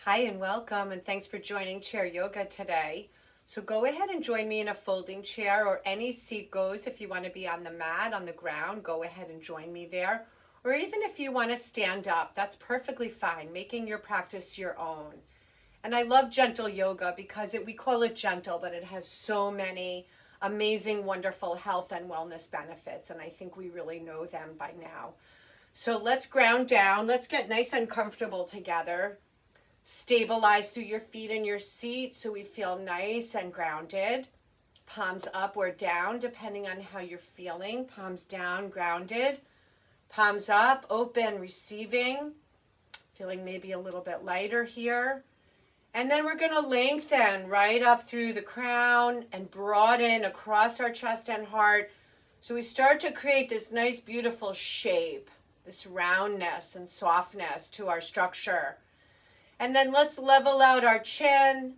Hi and welcome, and thanks for joining Chair Yoga today. So go ahead and join me in a folding chair, or any seat goes. If you want to be on the mat, on the ground, go ahead and join me there. Or even if you want to stand up, that's perfectly fine, making your practice your own. And I love gentle yoga because we call it gentle, but it has so many amazing, wonderful health and wellness benefits. And I think we really know them by now. So let's ground down. Let's get nice and comfortable together. Stabilize through your feet in your seat so we feel nice and grounded. Palms up or down, depending on how you're feeling. Palms down, grounded. Palms up, open, receiving. Feeling maybe a little bit lighter here. And then we're going to lengthen right up through the crown and broaden across our chest and heart. So we start to create this nice, beautiful shape, this roundness and softness to our structure. And then let's level out our chin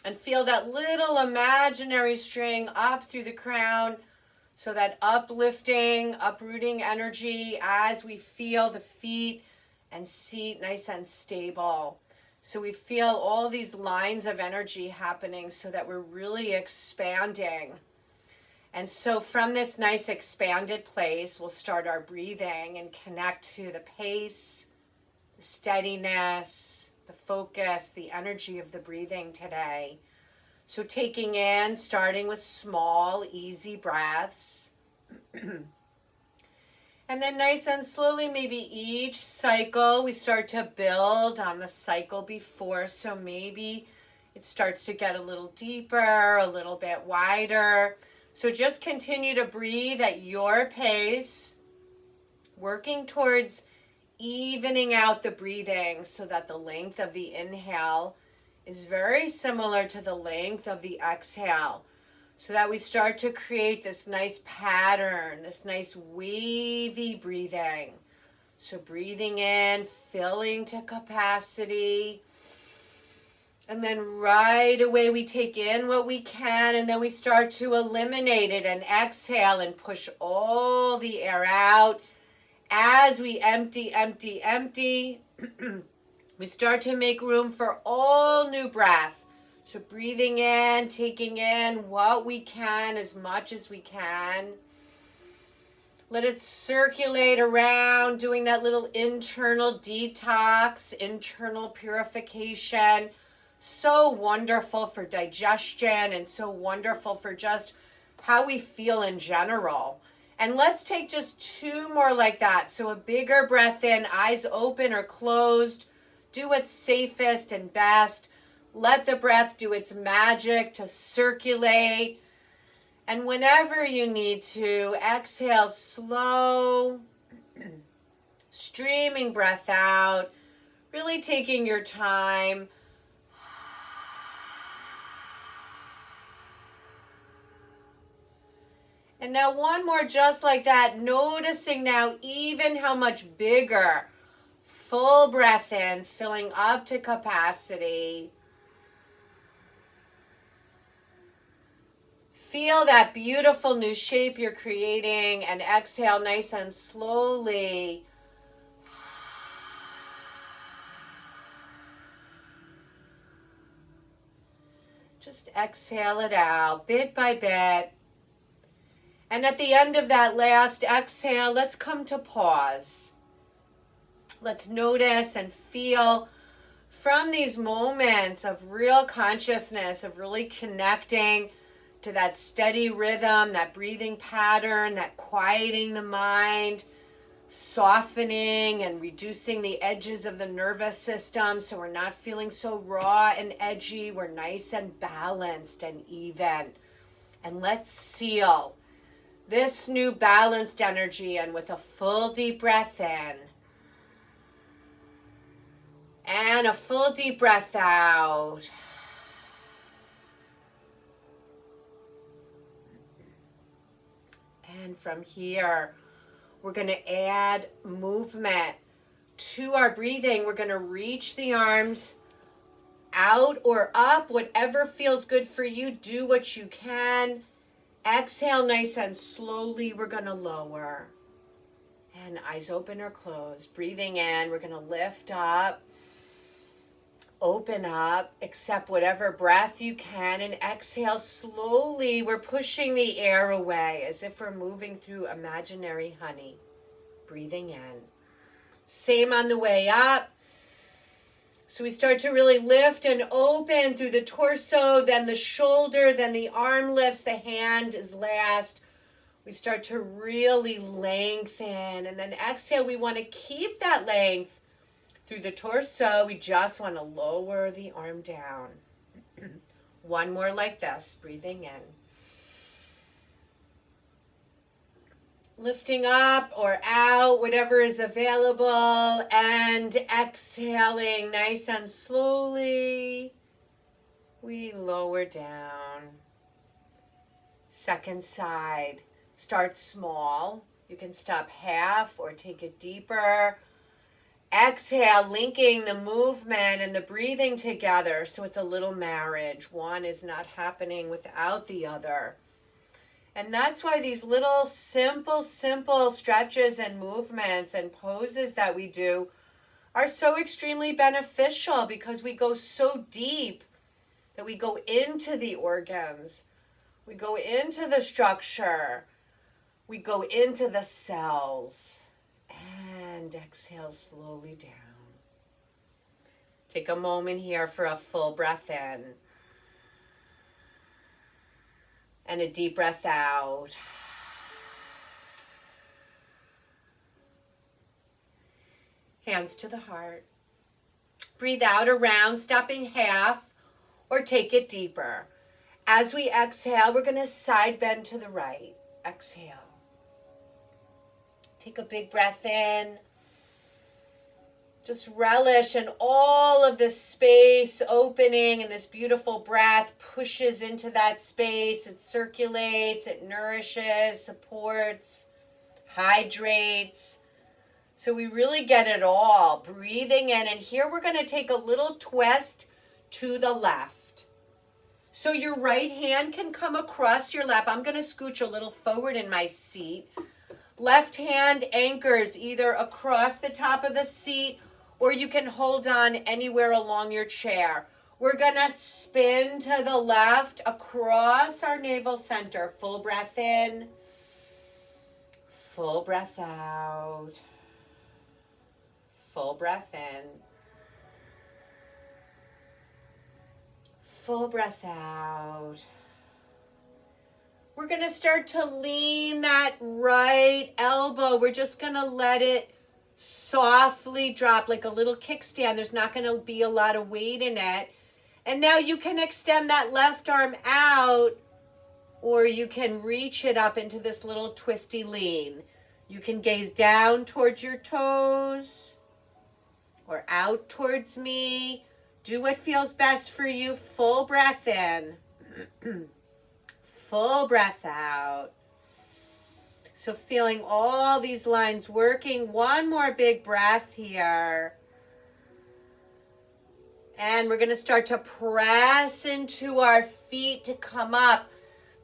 and feel that little imaginary string up through the crown. So that uplifting, uprooting energy as we feel the feet and seat nice and stable. So we feel all these lines of energy happening so that we're really expanding. And so from this nice expanded place, we'll start our breathing and connect to the pace, the steadiness, the focus, the energy of the breathing today. So taking in, starting with small, easy breaths. And then nice and slowly, maybe each cycle, we start to build on the cycle before. So maybe it starts to get a little deeper, a little bit wider. So just continue to breathe at your pace, working towards evening out the breathing so that the length of the inhale is very similar to the length of the exhale, so that we start to create this nice pattern, this nice wavy breathing. So breathing in, filling to capacity, and then right away we take in what we can, and then we start to eliminate it and exhale and push all the air out. As we empty, we start to make room for all new breath. So breathing in, taking in what we can, as much as we can. Let it circulate around, doing that little internal detox, internal purification. So wonderful for digestion and so wonderful for just how we feel in general. And let's take just two more like that. So a bigger breath in, eyes open or closed. Do what's safest and best. Let the breath do its magic to circulate. And whenever you need to, exhale slow, streaming breath out, really taking your time. And now one more just like that, noticing now even how much bigger. Full breath in, filling up to capacity. Feel that beautiful new shape you're creating, and exhale nice and slowly. Just exhale it out bit by bit. And at the end of that last exhale, let's come to pause. Let's notice and feel from these moments of real consciousness, of really connecting to that steady rhythm, that breathing pattern, that quieting the mind, softening and reducing the edges of the nervous system so we're not feeling so raw and edgy. We're nice and balanced and even. And let's seal this new balanced energy in with a full deep breath in. And a full deep breath out. And from here, we're going to add movement to our breathing. We're going to reach the arms out or up, whatever feels good for you. Do what you can. Exhale nice and slowly. We're going to lower. And eyes open or closed. Breathing in, we're going to lift up. Open up, accept whatever breath you can, and exhale slowly. We're pushing the air away as if we're moving through imaginary honey. Breathing in. Same on the way up. So we start to really lift and open through the torso, then the shoulder, then the arm lifts, the hand is last. We start to really lengthen, and then exhale. We want to keep that length through the torso. We just want to lower the arm down. One more like this, breathing in. Lifting up or out, whatever is available, and exhaling nice and slowly. We lower down. Second side. Start small. You can stop half or take it deeper. Exhale, linking the movement and the breathing together so it's a little marriage. One is not happening without the other. And that's why these little simple stretches and movements and poses that we do are so extremely beneficial, because we go so deep that we go into the organs. We go into the structure. We go into the cells. And exhale slowly down. Take a moment here for a full breath in. And a deep breath out. Hands to the heart. Breathe out around, stopping half, or take it deeper. As we exhale, we're going to side bend to the right. Exhale. Take a big breath in. Just relish in all of this space opening, and this beautiful breath pushes into that space. It circulates, it nourishes, supports, hydrates. So we really get it all. Breathing in, and here we're going to take a little twist to the left. So your right hand can come across your lap. I'm going to scooch a little forward in my seat. Left hand anchors either across the top of the seat, or you can hold on anywhere along your chair. We're going to spin to the left across our navel center. Full breath in. Full breath out. Full breath in. Full breath out. We're going to start to lean that right elbow. We're just going to let it softly drop like a little kickstand. There's not going to be a lot of weight in it. And now you can extend that left arm out, or you can reach it up into this little twisty lean. You can gaze down towards your toes or out towards me. Do what feels best for you. Full breath in. Full breath out. So feeling all these lines working. One more big breath here. And we're going to start to press into our feet to come up.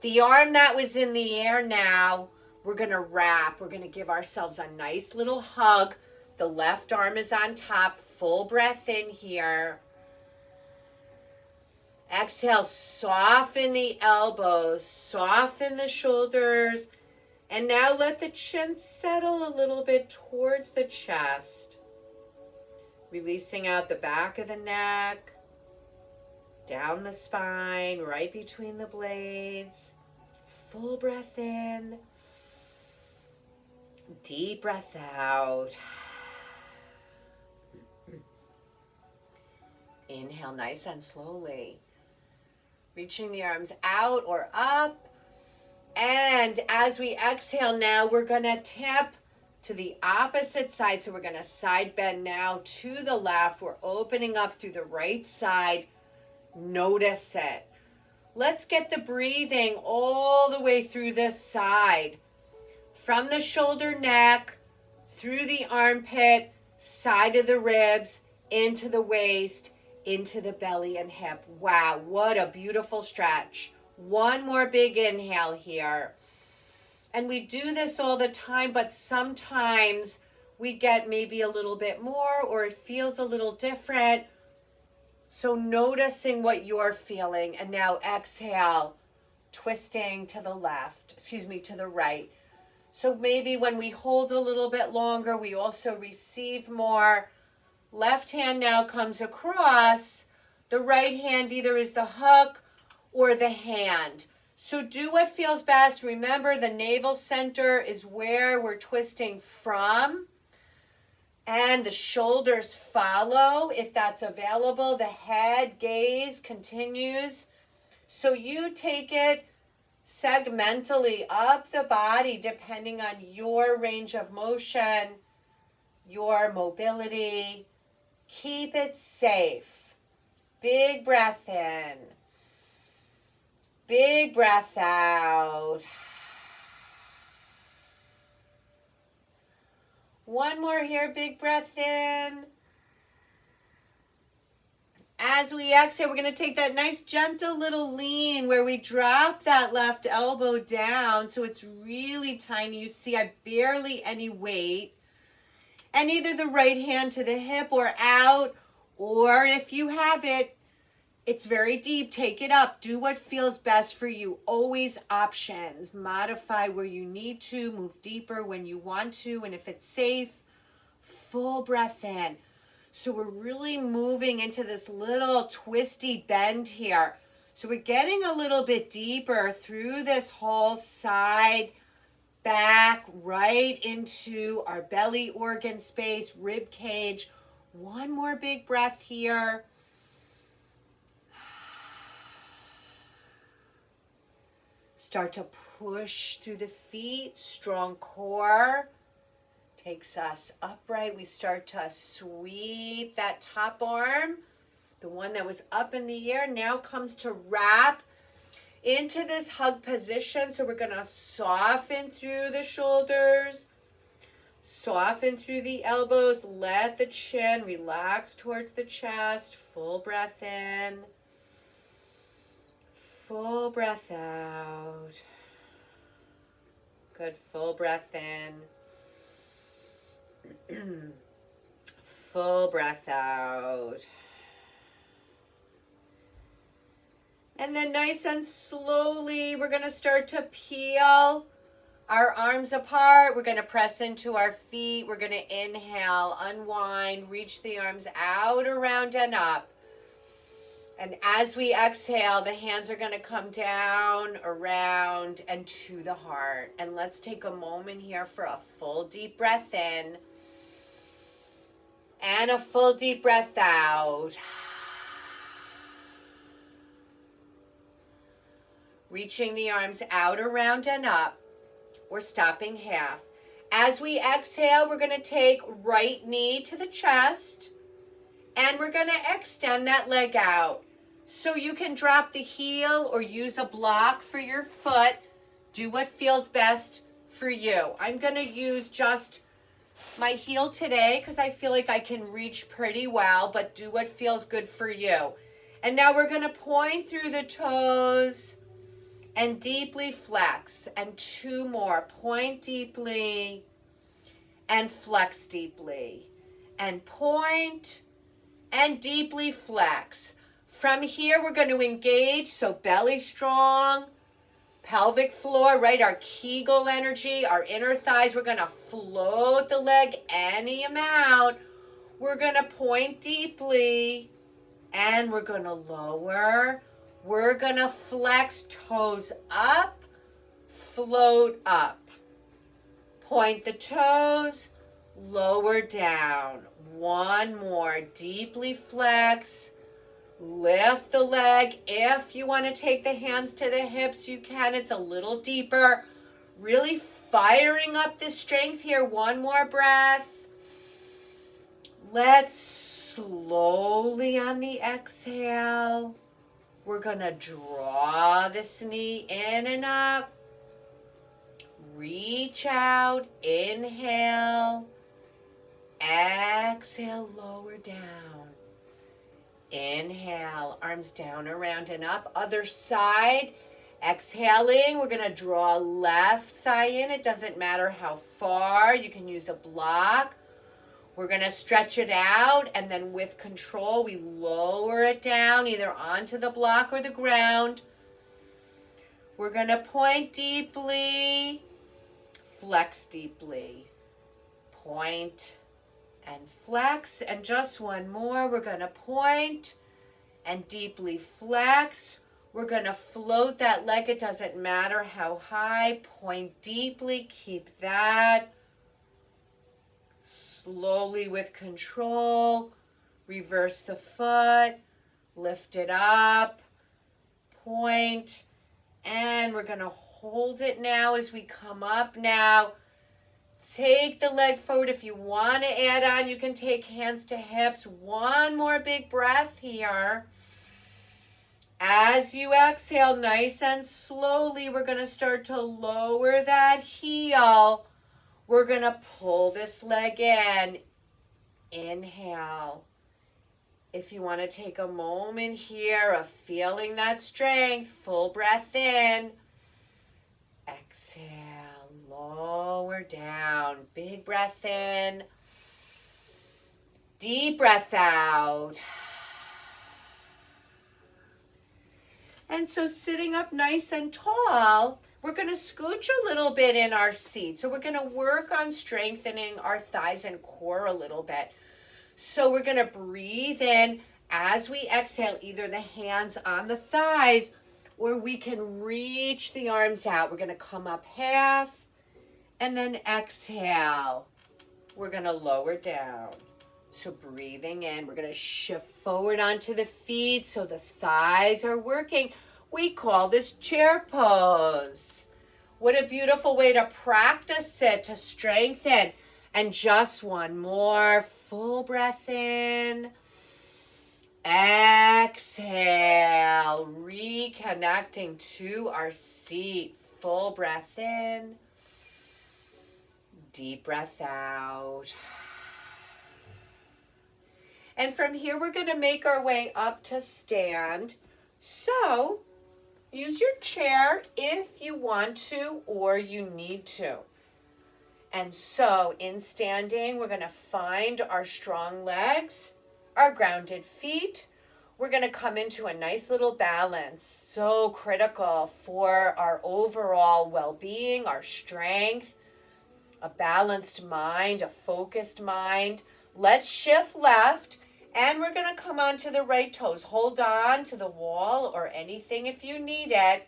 The arm that was in the air now, we're going to wrap. We're going to give ourselves a nice little hug. The left arm is on top. Full breath in here. Exhale, soften the elbows, soften the shoulders, and now let the chin settle a little bit towards the chest. Releasing out the back of the neck, down the spine, right between the blades. Full breath in, deep breath out. Inhale nice and slowly. Reaching the arms out or up. And as we exhale now, we're going to tip to the opposite side. So we're going to side bend now to the left. We're opening up through the right side. Notice it. Let's get the breathing all the way through this side. From the shoulder, neck, through the armpit, side of the ribs, into the waist, into the belly and hip. Wow, what a beautiful stretch. One more big inhale here. And we do this all the time, but sometimes we get maybe a little bit more, or it feels a little different. So noticing what you're feeling. And now exhale, twisting to the left, to the right. So maybe when we hold a little bit longer, we also receive more. Left hand now comes across. The right hand either is the hook or the hand. So do what feels best. Remember, the navel center is where we're twisting from. And the shoulders follow if that's available. The head gaze continues. So you take it segmentally up the body depending on your range of motion, your mobility. Keep it safe. Big breath in. Big breath out. One more here, big breath in. As we exhale, we're going to take that nice gentle little lean where we drop that left elbow down so it's really tiny. You see, I barely any weight. And either the right hand to the hip or out, or if you have it, it's very deep, take it up. Do what feels best for you. Always options. Modify where you need to, move deeper when you want to, and if it's safe, full breath in. So we're really moving into this little twisty bend here. So we're getting a little bit deeper through this whole side, back, right into our belly organ space, rib cage. One more big breath here. Start to push through the feet, strong core. Takes us upright. We start to sweep that top arm. The one that was up in the air now comes to wrap into this hug position. So we're going to soften through the shoulders, soften through the elbows, let the chin relax towards the chest. Full breath in, full breath out. Good, full breath in. Full breath out. And then nice and slowly, we're going to start to peel our arms apart. We're going to press into our feet. We're going to inhale, unwind, reach the arms out, around, and up. And as we exhale, the hands are going to come down, around, and to the heart. And let's take a moment here for a full deep breath in. And a full deep breath out. Reaching the arms out, around, and up. We're stopping half. As we exhale, we're going to take right knee to the chest. And we're going to extend that leg out. So you can drop the heel or use a block for your foot. Do what feels best for you. I'm going to use just my heel today because I feel like I can reach pretty well, but do what feels good for you. And now we're going to point through the toes and deeply flex. And two more. Point deeply and flex deeply. And point and deeply flex. From here, we're going to engage, so belly strong, pelvic floor, right? Our Kegel energy, our inner thighs. We're going to float the leg any amount. We're going to point deeply, and we're going to lower. We're going to flex toes up, float up. Point the toes, lower down. One more, deeply flex. Lift the leg. If you want to take the hands to the hips, you can. It's a little deeper. Really firing up the strength here. One more breath. Let's slowly on the exhale. We're going to draw this knee in and up. Reach out. Inhale. Exhale, lower down. Inhale, arms down, around, and up. Other side. Exhaling, we're going to draw left thigh in. It doesn't matter how far. You can use a block. We're going to stretch it out, and then with control, we lower it down either onto the block or the ground. We're going to point deeply, flex deeply. Point and flex, and just one more. We're going to point and deeply flex. We're going to float that leg. It doesn't matter how high. Point deeply. Keep that. Slowly with control. Reverse the foot. Lift it up. Point. And we're going to hold it now as we come up now. Take the leg forward. If you want to add on, you can take hands to hips. One more big breath here. As you exhale, nice and slowly, we're going to start to lower that heel. We're going to pull this leg in. Inhale. If you want to take a moment here of feeling that strength, full breath in. Exhale, lower down. Big breath in. Deep breath out. And so sitting up nice and tall, we're going to scooch a little bit in our seat. So we're going to work on strengthening our thighs and core a little bit. So we're going to breathe in as we exhale, either the hands on the thighs, or we can reach the arms out. We're going to come up half and then exhale. We're going to lower down. So breathing in, we're going to shift forward onto the feet so the thighs are working. We call this chair pose. What a beautiful way to practice it, to strengthen. And just one more. Full breath in. Exhale. Reconnecting to our seat. Full breath in. Deep breath out. And from here, we're going to make our way up to stand. So use your chair if you want to or you need to. And so in standing, we're going to find our strong legs, our grounded feet. We're going to come into a nice little balance. So critical for our overall well-being, our strength, a balanced mind, a focused mind. Let's shift left. And we're going to come onto the right toes. Hold on to the wall or anything if you need it.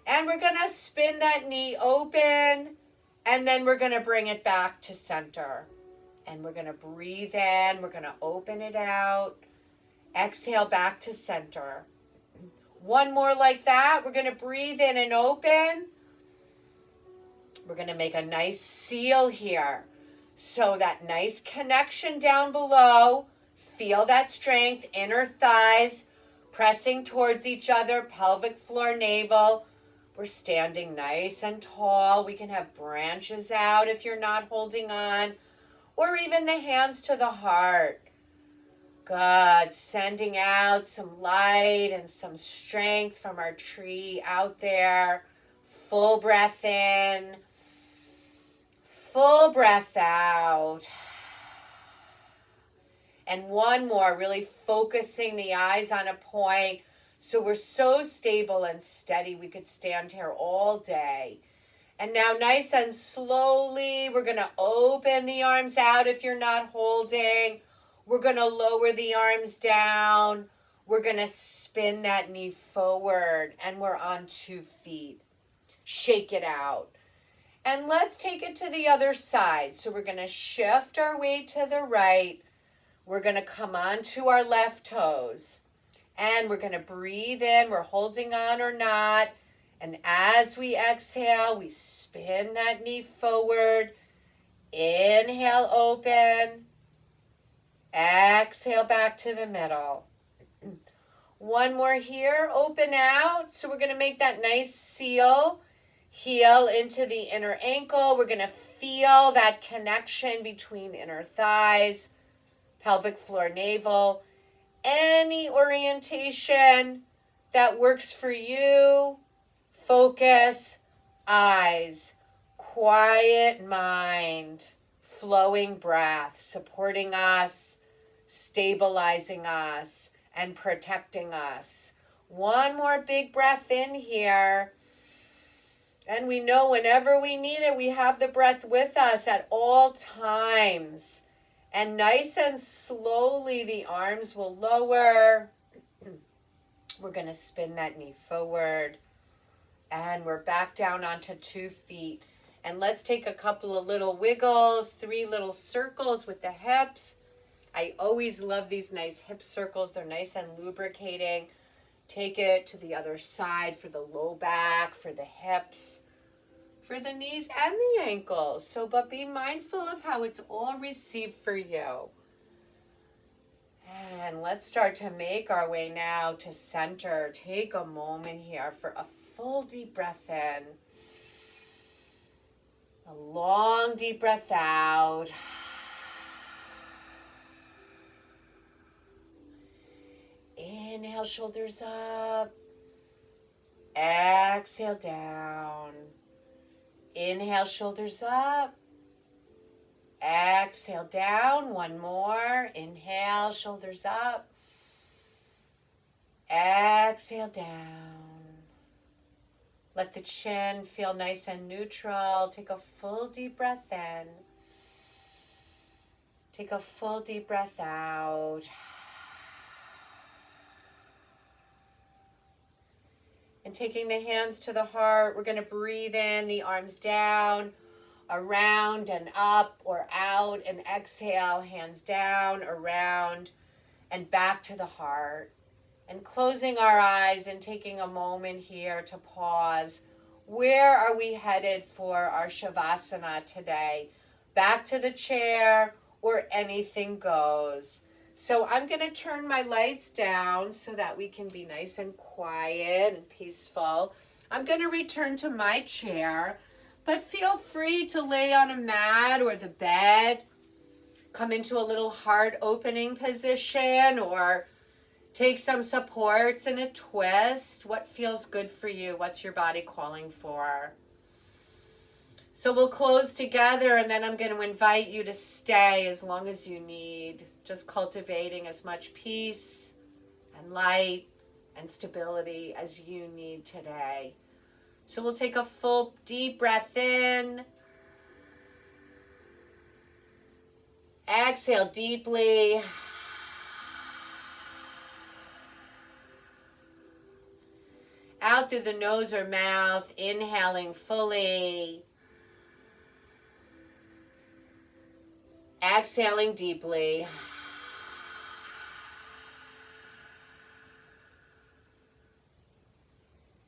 And we're going to spin that knee open. And then we're going to bring it back to center. And we're going to breathe in. We're going to open it out. Exhale back to center. One more like that. We're going to breathe in and open. We're going to make a nice seal here. So that nice connection down below. Feel that strength, inner thighs pressing towards each other, pelvic floor, navel. We're standing nice and tall. We can have branches out if you're not holding on, or even the hands to the heart. Good. Sending out some light and some strength from our tree out there. Full breath in. Full breath out. And one more, really focusing the eyes on a point. So we're so stable and steady, we could stand here all day. And now nice and slowly, we're going to open the arms out if you're not holding. We're going to lower the arms down. We're going to spin that knee forward, and we're on 2 feet. Shake it out. And let's take it to the other side. So we're going to shift our weight to the right. We're going to come onto our left toes. And we're going to breathe in. We're holding on or not. And as we exhale, we spin that knee forward. Inhale, open. Exhale back to the middle. One more here. Open out. So we're going to make that nice seal. Heel into the inner ankle. We're going to feel that connection between inner thighs, pelvic floor, navel. Any orientation that works for you. Focus, eyes, quiet mind, flowing breath, supporting us, stabilizing us, and protecting us. One more big breath in here. And we know whenever we need it, we have the breath with us at all times. And nice and slowly, the arms will lower. We're going to spin that knee forward. And we're back down onto 2 feet. And let's take a couple of little wiggles, 3 little circles with the hips. I always love these nice hip circles. They're nice and lubricating. Take it to the other side for the low back, for the hips, for the knees and the ankles. But be mindful of how it's all received for you. And let's start to make our way now to center. Take a moment here for a full deep breath in. A long deep breath out. Inhale, shoulders up. Exhale, down. Inhale, shoulders up. Exhale, down. One more. Inhale, shoulders up. Exhale, down. Let the chin feel nice and neutral. Take a full deep breath in. Take a full deep breath out. And taking the hands to the heart, we're going to breathe in, the arms down, around and up or out, and exhale, hands down, around, and back to the heart. And closing our eyes and taking a moment here to pause. Where are we headed for our Shavasana today? Back to the chair or anything goes? So I'm going to turn my lights down so that we can be nice and quiet and peaceful. I'm going to return to my chair, but feel free to lay on a mat or the bed. Come into a little heart opening position or take some supports and a twist. What feels good for you? What's your body calling for? So we'll close together, and then I'm going to invite you to stay as long as you need, just cultivating as much peace and light and stability as you need today. So we'll take a full deep breath in. Exhale deeply. Out through the nose or mouth, inhaling fully. Exhaling deeply.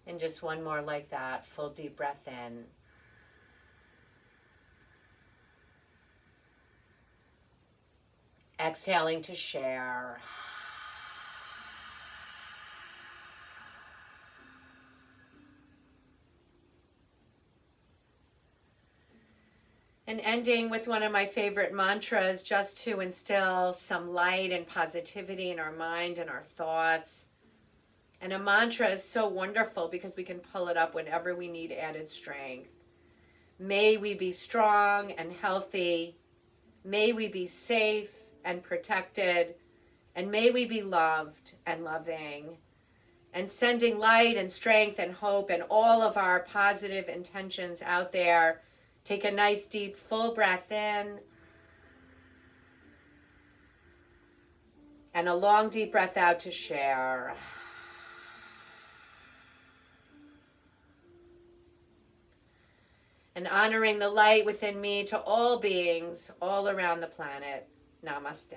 And just one more like that. Full deep breath in. Exhaling to share. And ending with one of my favorite mantras, just to instill some light and positivity in our mind and our thoughts. And a mantra is so wonderful because we can pull it up whenever we need added strength. May we be strong and healthy. May we be safe and protected. And may we be loved and loving. And sending light and strength and hope and all of our positive intentions out there. Take a nice deep full breath in. And a long deep breath out to share. And honoring the light within me to all beings all around the planet. Namaste.